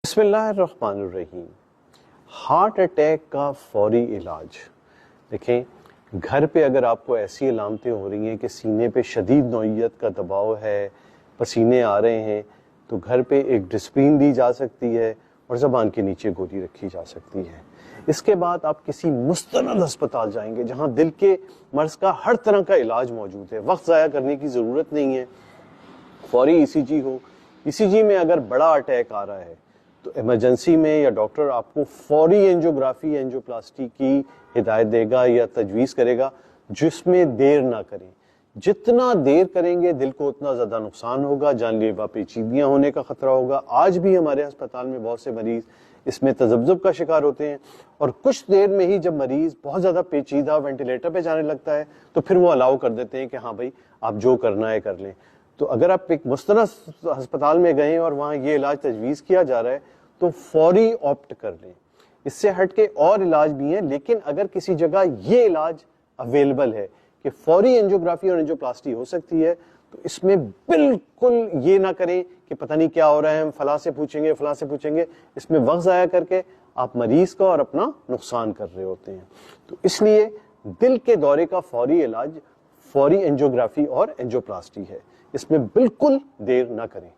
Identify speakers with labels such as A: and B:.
A: بسم اللہ الرحمن الرحیم۔ ہارٹ اٹیک کا فوری علاج دیکھیں، گھر پہ اگر آپ کو ایسی علامتیں ہو رہی ہیں کہ سینے پہ شدید نوعیت کا دباؤ ہے، پسینے آ رہے ہیں، تو گھر پہ ایک ڈسپرین دی جا سکتی ہے اور زبان کے نیچے گولی رکھی جا سکتی ہے۔ اس کے بعد آپ کسی مستند ہسپتال جائیں گے جہاں دل کے مرض کا ہر طرح کا علاج موجود ہے، وقت ضائع کرنے کی ضرورت نہیں ہے۔ فوری ای سی جی ہو، ای سی جی میں اگر بڑا اٹیک آ رہا ہے تو ایمرجنسی میں یا ڈاکٹر آپ کو فوری اینجیوگرافی اینجیوپلاسٹی کی ہدایت دے گا یا تجویز کرے گا، جس میں دیر نہ کریں۔ جتنا دیر کریں گے دل کو اتنا زیادہ نقصان ہوگا، جان لیوا پیچیدگیاں ہونے کا خطرہ ہوگا۔ آج بھی ہمارے ہسپتال میں بہت سے مریض اس میں تذبذب کا شکار ہوتے ہیں، اور کچھ دیر میں ہی جب مریض بہت زیادہ پیچیدہ وینٹیلیٹر پہ جانے لگتا ہے تو پھر وہ الاؤ کر دیتے ہیں کہ ہاں بھائی آپ جو کرنا ہے کر لیں۔ تو اگر آپ ایک مستند ہسپتال میں گئے اور وہاں یہ علاج تجویز کیا جا رہا ہے تو فوری آپٹ کر لیں۔ اس سے ہٹ کے اور علاج بھی ہیں، لیکن اگر کسی جگہ یہ علاج اویلیبل ہے کہ فوری اینجیوگرافی اور اینجیوپلاسٹی ہو سکتی ہے تو اس میں بالکل یہ نہ کریں کہ پتہ نہیں کیا ہو رہا ہے، ہم فلاں سے پوچھیں گے فلاں سے پوچھیں گے۔ اس میں وقت ضائع کر کے آپ مریض کا اور اپنا نقصان کر رہے ہوتے ہیں۔ تو اس لیے دل کے دورے کا فوری علاج فوری اینجیوگرافی اور اینجیوپلاسٹی ہے، اس میں بالکل دیر نہ کریں۔